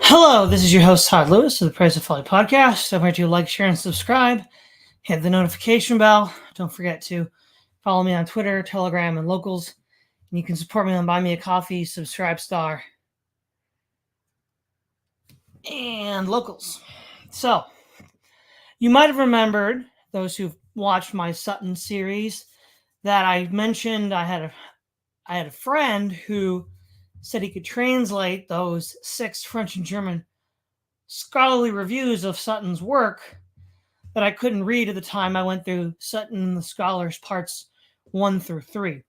Hello, this is your host, Todd Lewis of the Praise of Folly podcast. I'm here to like, share, and subscribe. Hit the notification bell. Don't forget to follow me on Twitter, Telegram, and Locals. And you can support me on Buy Me a Coffee, Subscribe Star, and Locals. So, you might have remembered, those who've watched my Sutton series, that I mentioned I had a friend who said he could translate those 6 French and German scholarly reviews of Sutton's work that I couldn't read at the time I went through Sutton and the Scholars parts 1 through 3.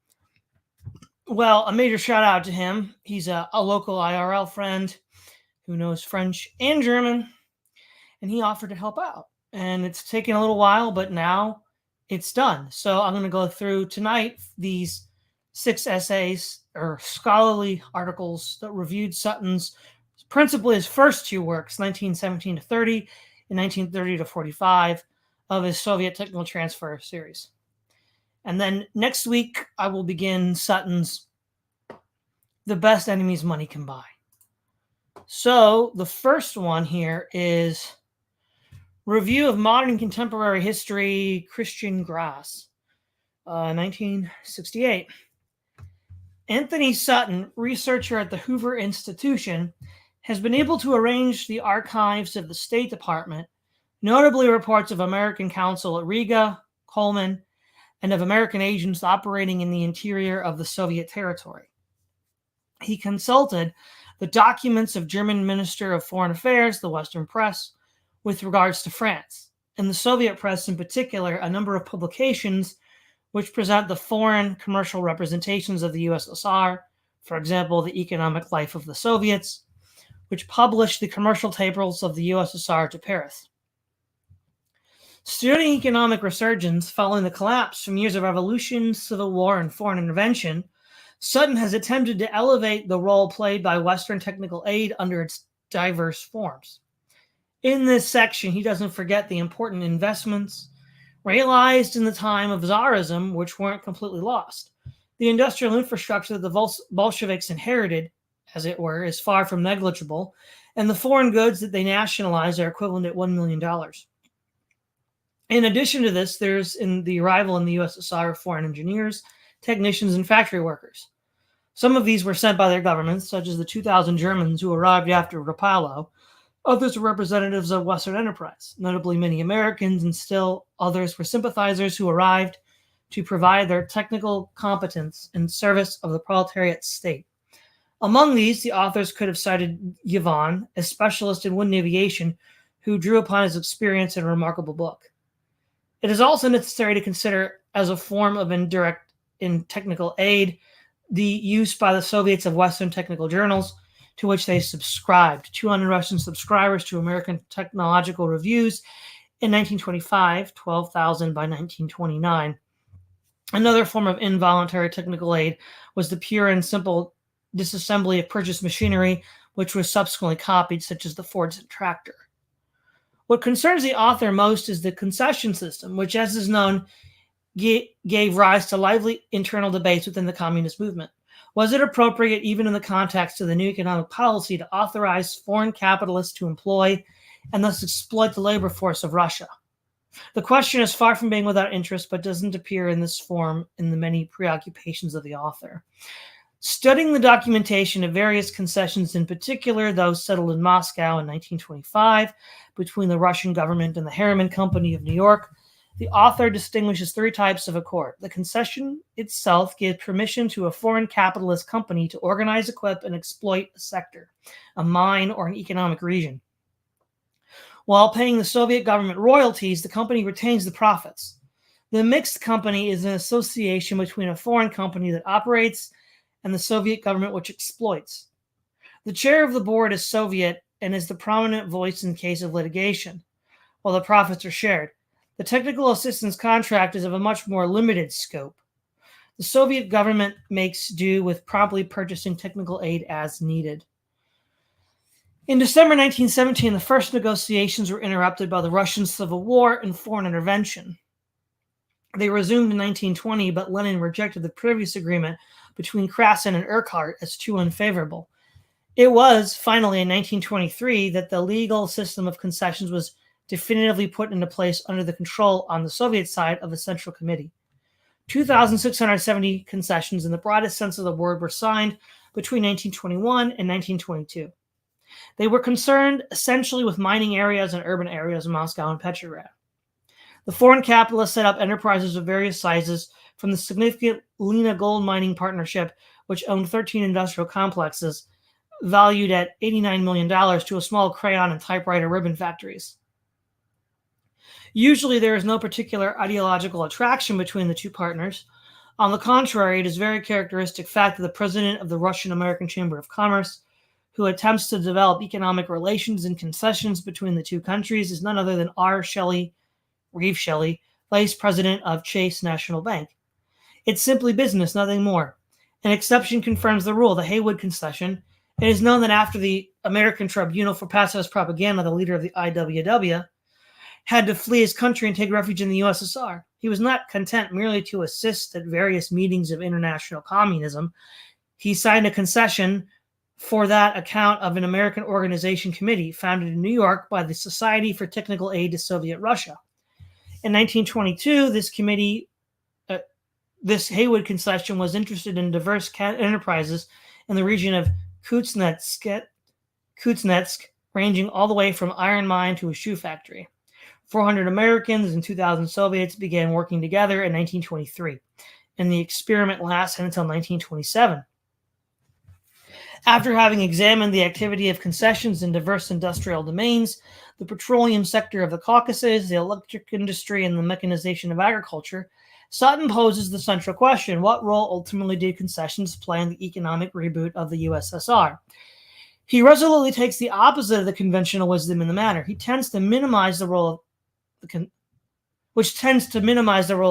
Well, a major shout out to him. He's a local IRL friend who knows French and German, and he offered to help out. And it's taken a little while, but now it's done. So I'm going to go through tonight these 6 essays or scholarly articles that reviewed Sutton's, principally his first 2 works, 1917 to 30 and 1930 to 45, of his Soviet Technical Transfer series. And then next week, I will begin Sutton's The Best Enemies Money Can Buy. So the first one here is Review of Modern Contemporary History, Christian Grass, 1968. Antony Sutton, researcher at the Hoover Institution, has been able to arrange the archives of the State Department, notably reports of American counsel at Riga, Coleman, and of American agents operating in the interior of the Soviet territory. He consulted the documents of German Minister of Foreign Affairs, the Western press, with regards to France, and the Soviet press in particular, a number of publications which present the foreign commercial representations of the USSR, for example, the Economic Life of the Soviets, which published the commercial tables of the USSR to Paris. Studying economic resurgence following the collapse from years of revolution, civil war, and foreign intervention, Sutton has attempted to elevate the role played by Western technical aid under its diverse forms. In this section, he doesn't forget the important investments realized in the time of Tsarism, which weren't completely lost. The industrial infrastructure that the Bolsheviks inherited, as it were, is far from negligible, and the foreign goods that they nationalized are equivalent at $1 million. In addition to this, there's the arrival in the USSR of foreign engineers, technicians, and factory workers. Some of these were sent by their governments, such as the 2,000 Germans who arrived after Rapallo. Others were representatives of Western enterprise, notably many Americans, and still others were sympathizers who arrived to provide their technical competence in service of the proletariat state. Among these, the authors could have cited Yvon, a specialist in wind aviation, who drew upon his experience in a remarkable book. It is also necessary to consider, as a form of indirect technical aid, the use by the Soviets of Western technical journals, to which they subscribed. 200 Russian subscribers to American Technological Reviews in 1925, 12,000 by 1929. Another form of involuntary technical aid was the pure and simple disassembly of purchased machinery, which was subsequently copied, such as the Fordson tractor. What concerns the author most is the concession system, which, as is known, gave rise to lively internal debates within the communist movement. Was it appropriate, even in the context of the new economic policy, to authorize foreign capitalists to employ and thus exploit the labor force of Russia? The question is far from being without interest, but doesn't appear in this form in the many preoccupations of the author. Studying the documentation of various concessions, in particular those settled in Moscow in 1925 between the Russian government and the Harriman Company of New York, the author distinguishes 3 types of accord. The concession itself gives permission to a foreign capitalist company to organize, equip, and exploit a sector, a mine, or an economic region. While paying the Soviet government royalties, the company retains the profits. The mixed company is an association between a foreign company that operates and the Soviet government which exploits. The chair of the board is Soviet and is the prominent voice in case of litigation, while the profits are shared. The technical assistance contract is of a much more limited scope. The Soviet government makes do with promptly purchasing technical aid as needed. In December 1917, the first negotiations were interrupted by the Russian Civil War and foreign intervention. They resumed in 1920, but Lenin rejected the previous agreement between Krasin and Urquhart as too unfavorable. It was finally in 1923 that the legal system of concessions was definitively put into place under the control on the Soviet side of the Central Committee. 2,670 concessions in the broadest sense of the word were signed between 1921 and 1922. They were concerned essentially with mining areas and urban areas in Moscow and Petrograd. The foreign capitalists set up enterprises of various sizes, from the significant Lena Gold Mining Partnership, which owned 13 industrial complexes, valued at $89 million, to a small crayon and typewriter ribbon factories. Usually there is no particular ideological attraction between the two partners. On the contrary, it is a very characteristic fact that the president of the Russian-American Chamber of Commerce, who attempts to develop economic relations and concessions between the two countries, is none other than Reeve Shelley, vice president of Chase National Bank. It's simply business, nothing more. An exception confirms the rule, the Haywood concession. It is known that after the American Tribunal for Pacifist Propaganda, the leader of the IWW, had to flee his country and take refuge in the USSR. He was not content merely to assist at various meetings of international communism. He signed a concession for that account of an American organization committee founded in New York by the Society for Technical Aid to Soviet Russia. In 1922, this Haywood concession was interested in diverse enterprises in the region of Kuznetsk, ranging all the way from iron mine to a shoe factory. 400 Americans and 2,000 Soviets began working together in 1923, and the experiment lasted until 1927. After having examined the activity of concessions in diverse industrial domains, the petroleum sector of the Caucasus, the electric industry, and the mechanization of agriculture, Sutton poses the central question: what role ultimately did concessions play in the economic reboot of the USSR? He resolutely takes the opposite of the conventional wisdom in the matter. He tends to minimize the role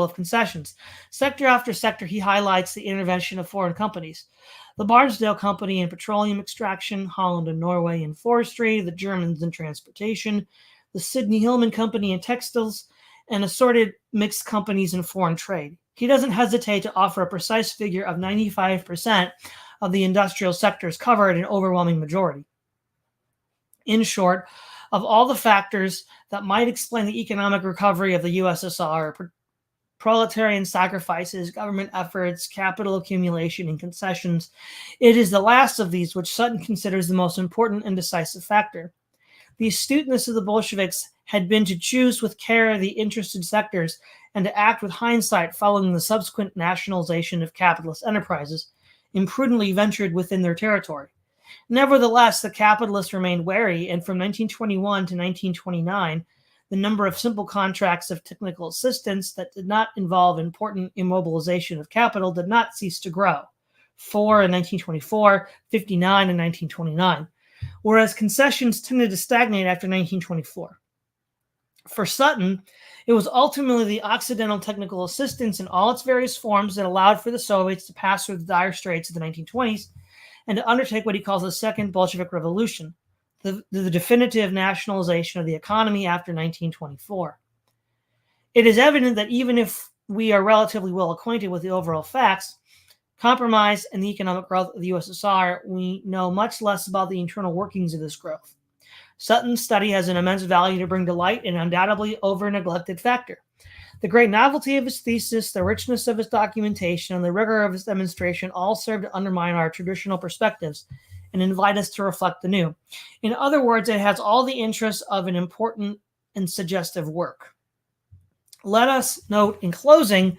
of concessions. Sector after sector, he highlights the intervention of foreign companies. The Barnsdale Company in petroleum extraction, Holland and Norway in forestry, the Germans in transportation, the Sidney Hillman Company in textiles, and assorted mixed companies in foreign trade. He doesn't hesitate to offer a precise figure of 95% of the industrial sectors covered, an overwhelming majority. In short, of all the factors that might explain the economic recovery of the USSR, proletarian sacrifices, government efforts, capital accumulation, and concessions, it is the last of these which Sutton considers the most important and decisive factor. The astuteness of the Bolsheviks had been to choose with care the interested sectors and to act with hindsight following the subsequent nationalization of capitalist enterprises imprudently ventured within their territory. Nevertheless, the capitalists remained wary, and from 1921 to 1929, the number of simple contracts of technical assistance that did not involve important immobilization of capital did not cease to grow. 4 in 1924, 59 in 1929, whereas concessions tended to stagnate after 1924. For Sutton, it was ultimately the Occidental technical assistance in all its various forms that allowed for the Soviets to pass through the dire straits of the 1920s and to undertake what he calls the Second Bolshevik Revolution, the definitive nationalization of the economy after 1924. It is evident that even if we are relatively well acquainted with the overall facts, compromise, and the economic growth of the USSR, we know much less about the internal workings of this growth. Sutton's study has an immense value to bring to light, an undoubtedly over-neglected factor. The great novelty of his thesis, the richness of his documentation, and the rigor of his demonstration all serve to undermine our traditional perspectives and invite us to reflect the new. In other words, it has all the interests of an important and suggestive work. Let us note in closing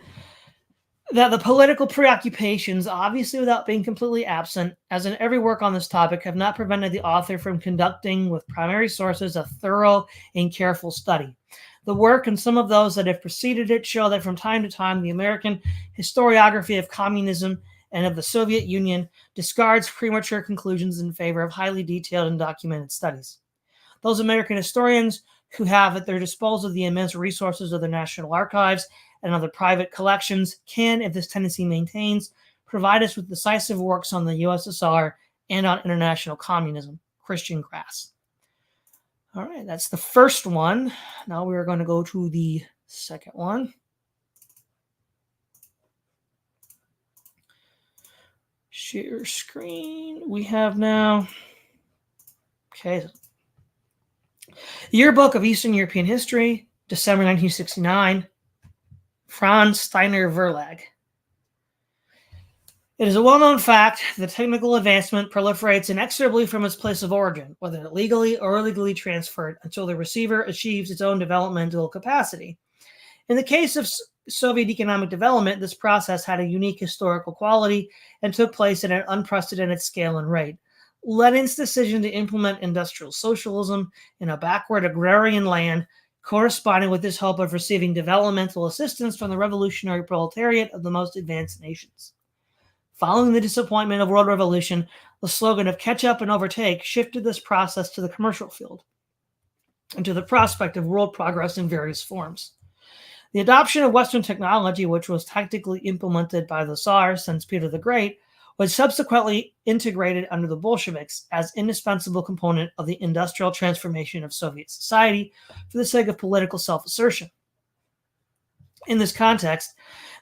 that the political preoccupations, obviously without being completely absent, as in every work on this topic, have not prevented the author from conducting with primary sources a thorough and careful study. The work and some of those that have preceded it show that from time to time the American historiography of communism and of the Soviet Union discards premature conclusions in favor of highly detailed and documented studies. Those American historians who have at their disposal the immense resources of the National Archives and other private collections can, if this tendency maintains, provide us with decisive works on the USSR and on international communism. Christian Grass. All right, that's the first one. Now we are going to go to the second one. Share screen. We have now Okay. Yearbook of Eastern European History, December 1969, Franz Steiner Verlag. It is a well-known fact that technical advancement proliferates inexorably from its place of origin, whether legally or illegally transferred, until the receiver achieves its own developmental capacity. In the case of Soviet economic development, this process had a unique historical quality and took place at an unprecedented scale and rate. Lenin's decision to implement industrial socialism in a backward agrarian land corresponded with his hope of receiving developmental assistance from the revolutionary proletariat of the most advanced nations. Following the disappointment of World Revolution, the slogan of catch up and overtake shifted this process to the commercial field and to the prospect of world progress in various forms. The adoption of Western technology, which was tactically implemented by the Tsar since Peter the Great, was subsequently integrated under the Bolsheviks as an indispensable component of the industrial transformation of Soviet society for the sake of political self-assertion. In this context,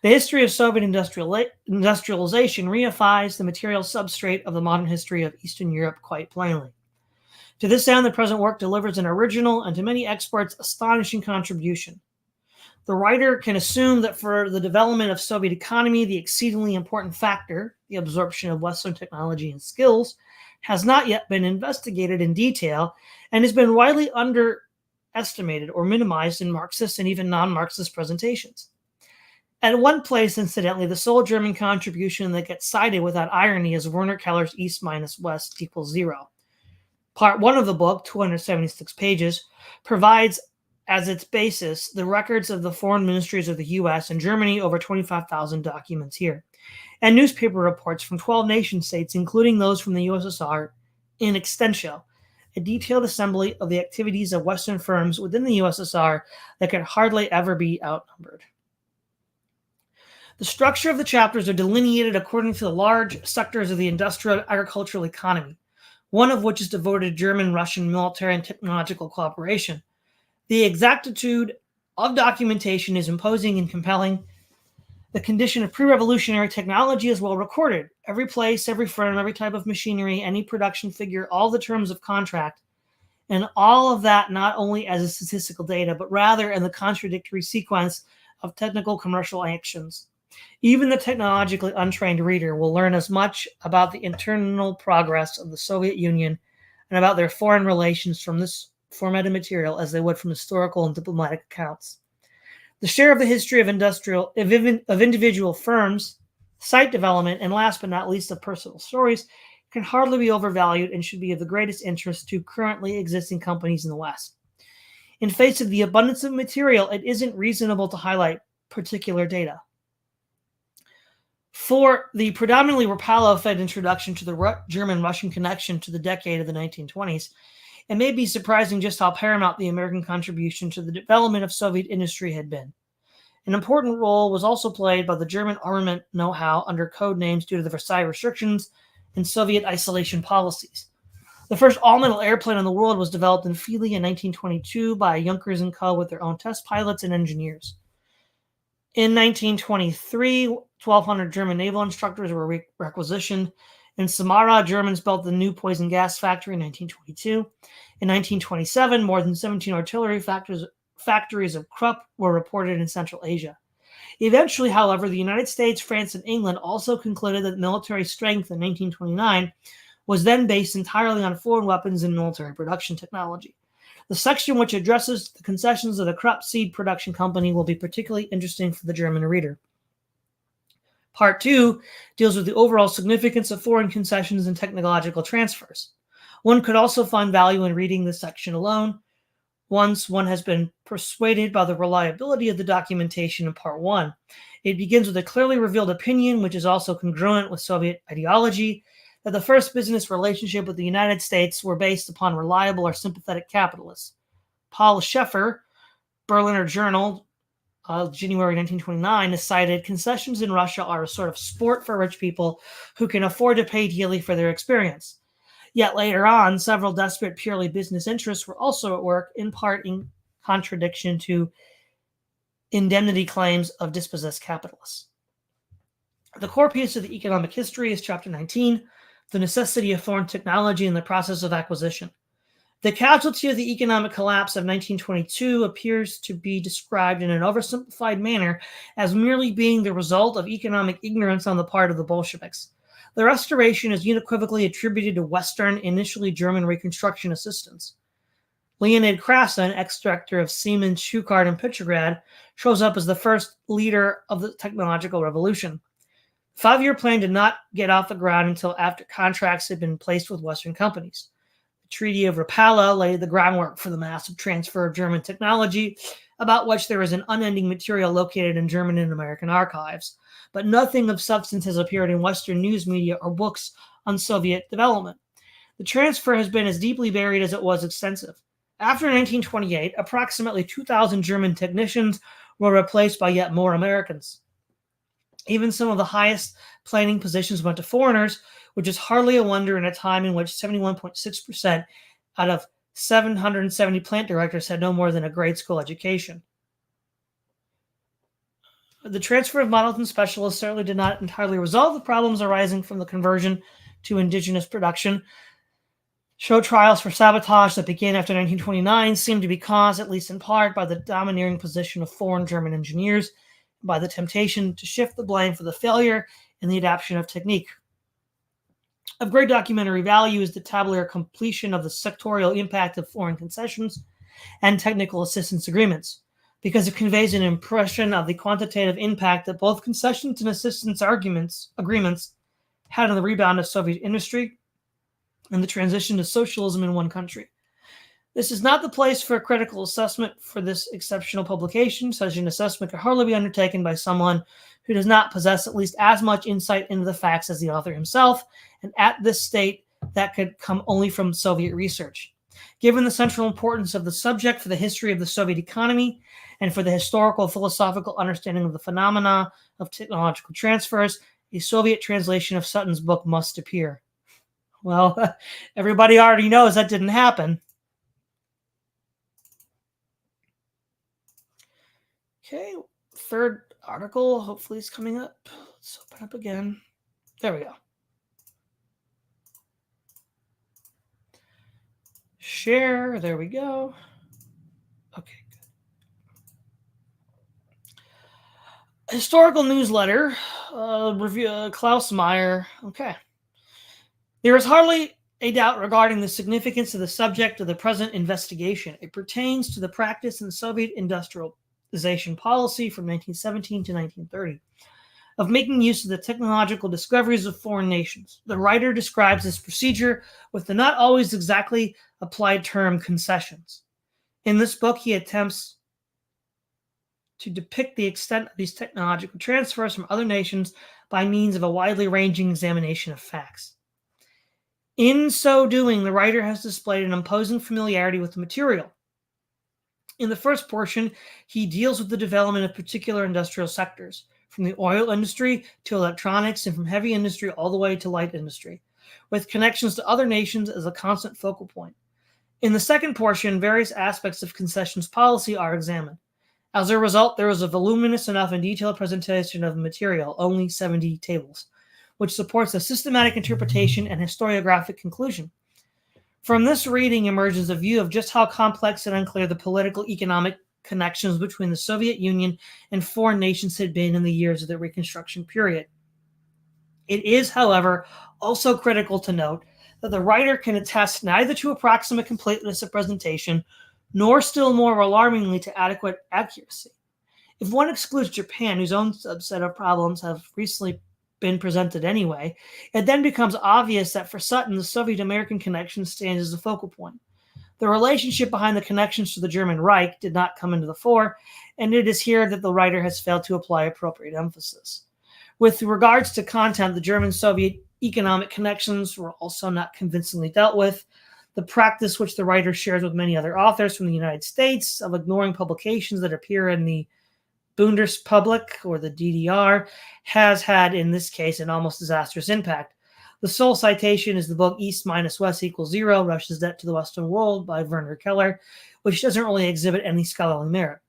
the history of Soviet industrialization reifies the material substrate of the modern history of Eastern Europe quite plainly. To this end, the present work delivers an original and to many experts astonishing contribution. The writer can assume that for the development of Soviet economy, the exceedingly important factor, the absorption of Western technology and skills, has not yet been investigated in detail and has been widely underestimated or minimized in Marxist and even non-Marxist presentations. At one place, incidentally, the sole German contribution that gets cited without irony is Werner Keller's East minus West equals 0. Part 1 of the book, 276 pages, provides as its basis the records of the foreign ministries of the U.S. and Germany, over 25,000 documents here, and newspaper reports from 12 nation-states, including those from the USSR, in extenso, a detailed assembly of the activities of Western firms within the USSR that could hardly ever be outnumbered. The structure of the chapters are delineated according to the large sectors of the industrial agricultural economy, one of which is devoted to German-Russian military and technological cooperation. The exactitude of documentation is imposing and compelling. The condition of pre-revolutionary technology is well recorded. Every place, every firm, every type of machinery, any production figure, all the terms of contract, and all of that not only as a statistical data, but rather in the contradictory sequence of technical commercial actions. Even the technologically untrained reader will learn as much about the internal progress of the Soviet Union and about their foreign relations from this formatted material as they would from historical and diplomatic accounts. The share of the history of individual firms, site development, and last but not least of personal stories can hardly be overvalued and should be of the greatest interest to currently existing companies in the West. In face of the abundance of material, it isn't reasonable to highlight particular data. For the predominantly Rapallo-fed introduction to the German-Russian connection to the decade of the 1920s, it may be surprising just how paramount the American contribution to the development of Soviet industry had been. An important role was also played by the German armament know-how under code names due to the Versailles restrictions and Soviet isolation policies. The first all-metal airplane in the world was developed in Fili in 1922 by Junkers & Co. with their own test pilots and engineers. In 1923, 1,200 German naval instructors were requisitioned. In Samara, Germans built the new poison gas factory in 1922. In 1927, more than 17 artillery factories of Krupp were reported in Central Asia. Eventually, however, the United States, France, and England also concluded that military strength in 1929 was then based entirely on foreign weapons and military production technology. The section which addresses the concessions of the Krupp Seed Production Company will be particularly interesting for the German reader. Part 2 deals with the overall significance of foreign concessions and technological transfers. One could also find value in reading this section alone, once one has been persuaded by the reliability of the documentation in Part 1. It begins with a clearly revealed opinion, which is also congruent with Soviet ideology, that the first business relationship with the United States were based upon reliable or sympathetic capitalists. Paul Schaeffer, Berliner Journal, January 1929, has cited, concessions in Russia are a sort of sport for rich people who can afford to pay dearly for their experience. Yet later on, several desperate purely business interests were also at work, in part in contradiction to indemnity claims of dispossessed capitalists. The core piece of the economic history is Chapter 19, the necessity of foreign technology and the process of acquisition. The casualty of the economic collapse of 1922 appears to be described in an oversimplified manner as merely being the result of economic ignorance on the part of the Bolsheviks. The restoration is unequivocally attributed to Western, initially German Reconstruction assistance. Leonid Krasin, ex-director of Siemens, Stuttgart, and Petrograd, shows up as the first leader of the technological revolution. The 5-year plan did not get off the ground until after contracts had been placed with Western companies. The Treaty of Rapallo laid the groundwork for the massive transfer of German technology, about which there is an unending material located in German and American archives, but nothing of substance has appeared in Western news media or books on Soviet development. The transfer has been as deeply buried as it was extensive. After 1928, approximately 2,000 German technicians were replaced by yet more Americans. Even some of the highest planning positions went to foreigners, which is hardly a wonder in a time in which 71.6% out of 770 plant directors had no more than a grade school education. The transfer of models and specialists certainly did not entirely resolve the problems arising from the conversion to indigenous production. Show trials for sabotage that began after 1929 seemed to be caused, at least in part, by the domineering position of foreign German engineers, and by the temptation to shift the blame for the failure in the adoption of technique. Of great documentary value is the tabular completion of the sectorial impact of foreign concessions and technical assistance agreements, because it conveys an impression of the quantitative impact that both concessions and assistance agreements had on the rebound of Soviet industry and the transition to socialism in one country. This is not the place for a critical assessment for this exceptional publication. Such an assessment can hardly be undertaken by someone who does not possess at least as much insight into the facts as the author himself, and at this state, that could come only from Soviet research. Given the central importance of the subject for the history of the Soviet economy and for the historical philosophical understanding of the phenomena of technological transfers, a Soviet translation of Sutton's book must appear. Well, everybody already knows that didn't happen. Okay, third article hopefully is coming up. Let's open up again. There we go. Share, there we go. Okay, good. Historical newsletter, review, Klaus Meyer. Okay. There is hardly a doubt regarding the significance of the subject of the present investigation. It pertains to the practice in Soviet industrialization policy from 1917 to 1930 of making use of the technological discoveries of foreign nations. The writer describes this procedure with the not always exactly applied term concessions. In this book, he attempts to depict the extent of these technological transfers from other nations by means of a widely ranging examination of facts. In so doing, the writer has displayed an imposing familiarity with the material. In the first portion, he deals with the development of particular industrial sectors, from the oil industry to electronics and from heavy industry all the way to light industry, with connections to other nations as a constant focal point. In the second portion, various aspects of concessions policy are examined. As a result, there is a voluminous enough and detailed presentation of the material, only 70 tables, which supports a systematic interpretation and historiographic conclusion. From this reading emerges a view of just how complex and unclear the political economic connections between the Soviet Union and foreign nations had been in the years of the Reconstruction period. It is, however, also critical to note that the writer can attest neither to approximate completeness of presentation, nor still more alarmingly to adequate accuracy. If one excludes Japan, whose own subset of problems have recently been presented anyway, it then becomes obvious that for Sutton, the Soviet-American connection stands as a focal point. The relationship behind the connections to the German Reich did not come into the fore, and it is here that the writer has failed to apply appropriate emphasis. With regards to content, the German-Soviet economic connections were also not convincingly dealt with. The practice, which the writer shares with many other authors from the United States, of ignoring publications that appear in the Bundesrepublik or the DDR, has had, in this case, an almost disastrous impact. The sole citation is the book East minus West equals Zero, Russia's Debt to the Western World by Werner Keller, which doesn't really exhibit any scholarly merit.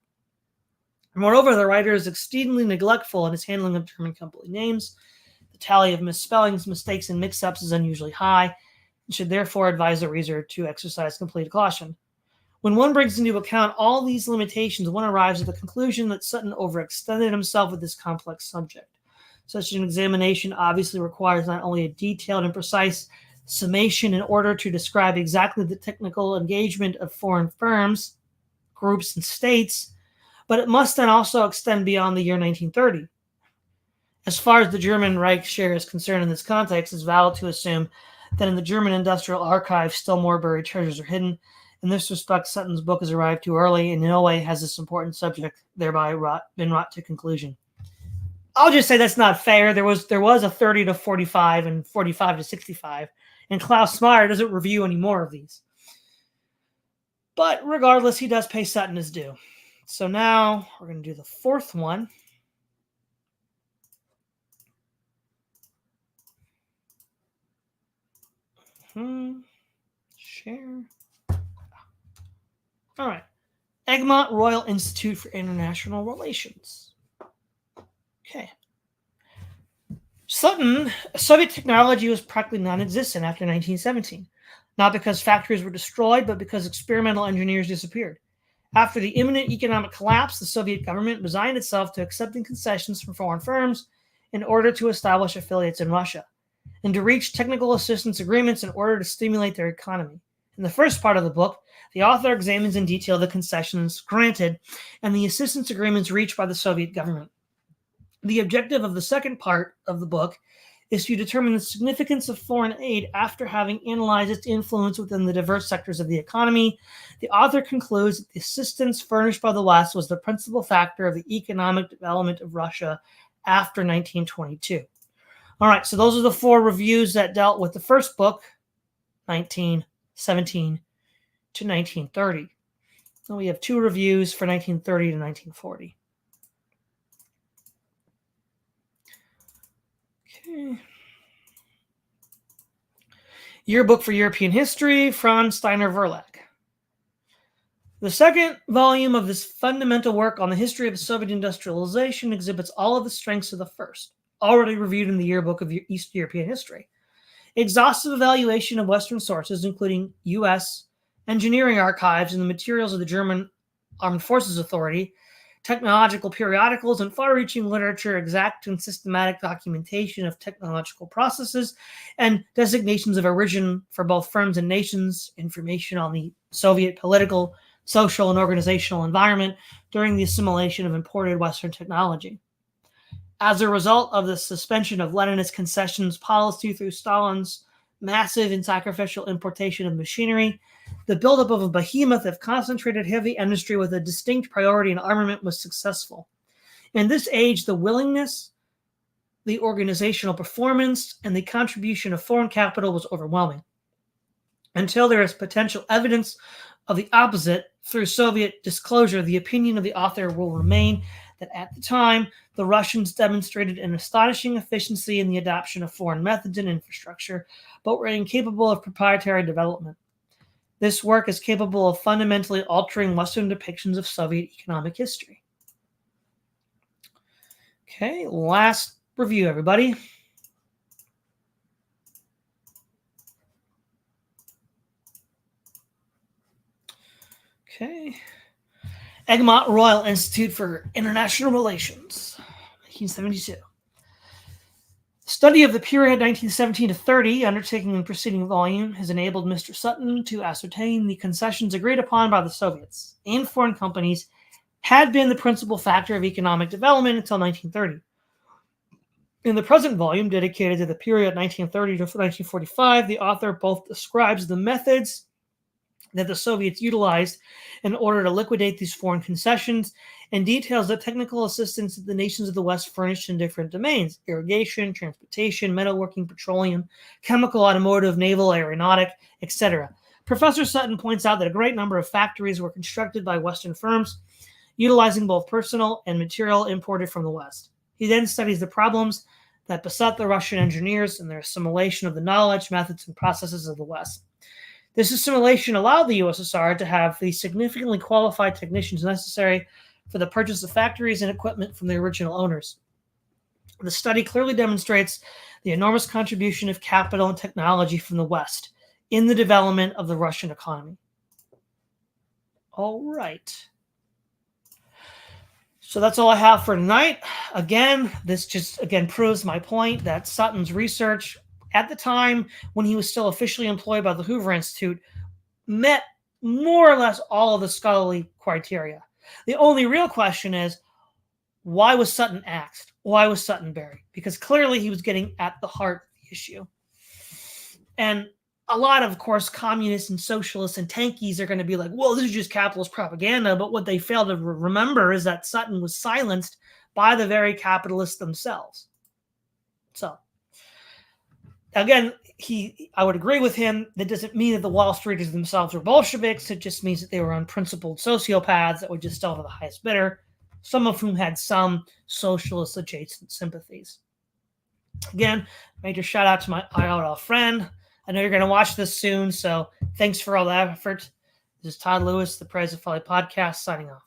Moreover, the writer is exceedingly neglectful in his handling of German company names. The tally of misspellings, mistakes, and mix-ups is unusually high, and should therefore advise the reader to exercise complete caution. When one brings into account all these limitations, one arrives at the conclusion that Sutton overextended himself with this complex subject. Such an examination obviously requires not only a detailed and precise summation in order to describe exactly the technical engagement of foreign firms, groups, and states, but it must then also extend beyond the year 1930. As far as the German Reich share is concerned in this context, it's valid to assume that in the German industrial archive still more buried treasures are hidden. In this respect, Sutton's book has arrived too early and in no way has this important subject thereby been brought to conclusion. I'll just say that's not fair. There was a 30 to 45 and 45 to 65, and Klaus Meyer doesn't review any more of these. But regardless, he does pay Sutton his due. So now we're going to do the fourth one. Share. All right. Egmont Royal Institute for International Relations. Okay. Sutton, Soviet technology was practically non-existent after 1917, not because factories were destroyed, but because experimental engineers disappeared. After the imminent economic collapse, the Soviet government resigned itself to accepting concessions from foreign firms in order to establish affiliates in Russia and to reach technical assistance agreements in order to stimulate their economy. In the first part of the book, the author examines in detail the concessions granted and the assistance agreements reached by the Soviet government. The objective of the second part of the book is to determine the significance of foreign aid after having analyzed its influence within the diverse sectors of the economy. The author concludes that the assistance furnished by the West was the principal factor of the economic development of Russia after 1922. All right, so those are the four reviews that dealt with the first book, 1917 to 1930. Then we have two reviews for 1930 to 1940. Okay. Yearbook for European History, Franz Steiner Verlag. The second volume of this fundamental work on the history of Soviet industrialization exhibits all of the strengths of the first, already reviewed in the Yearbook of East European History. Exhaustive evaluation of Western sources, including U.S. engineering archives and the materials of the German Armed Forces Authority, technological periodicals, and far-reaching literature, exact and systematic documentation of technological processes, and designations of origin for both firms and nations, information on the Soviet political, social, and organizational environment during the assimilation of imported Western technology. As a result of the suspension of Leninist concessions policy through Stalin's massive and sacrificial importation of machinery, the buildup of a behemoth of concentrated heavy industry with a distinct priority in armament was successful. In this age, the willingness, the organizational performance, and the contribution of foreign capital was overwhelming. Until there is potential evidence of the opposite through Soviet disclosure, the opinion of the author will remain that at the time, the Russians demonstrated an astonishing efficiency in the adoption of foreign methods and infrastructure, but were incapable of proprietary development. This work is capable of fundamentally altering Western depictions of Soviet economic history. Okay, last review, everybody. Okay. Egmont Royal Institute for International Relations, 1972. Study of the period 1917 to 30, undertaken in preceding volume, has enabled Mr. Sutton to ascertain the concessions agreed upon by the Soviets and foreign companies had been the principal factor of economic development until 1930. In the present volume, dedicated to the period 1930 to 1945, the author both describes the methods that the Soviets utilized in order to liquidate these foreign concessions and details the technical assistance that the nations of the West furnished in different domains: irrigation, transportation, metalworking, petroleum, chemical, automotive, naval, aeronautic, etc. Professor Sutton points out that a great number of factories were constructed by Western firms, utilizing both personal and material imported from the West. He then studies the problems that beset the Russian engineers and their assimilation of the knowledge, methods, and processes of the West. This assimilation allowed the USSR to have the significantly qualified technicians necessary for the purchase of factories and equipment from the original owners. The study clearly demonstrates the enormous contribution of capital and technology from the West. in the development of the Russian economy. All right. So that's all I have for tonight. Again, this just proves my point that Sutton's research at the time when he was still officially employed by the Hoover Institute met more or less all of the scholarly criteria. The only real question is, why was Sutton axed? Why was Sutton buried? Because clearly he was getting at the heart of the issue. And a lot of course, communists and socialists and tankies are going to be like, well, this is just capitalist propaganda. But what they fail to remember is that Sutton was silenced by the very capitalists themselves. So, again, I would agree with him. That doesn't mean that the Wall Streeters themselves were Bolsheviks. It just means that they were unprincipled sociopaths that would just sell to the highest bidder, some of whom had some socialist adjacent sympathies. Again, major shout out to my IRL friend. I know you're going to watch this soon, so thanks for all that effort. This is Todd Lewis, the Prize of Folly podcast, signing off.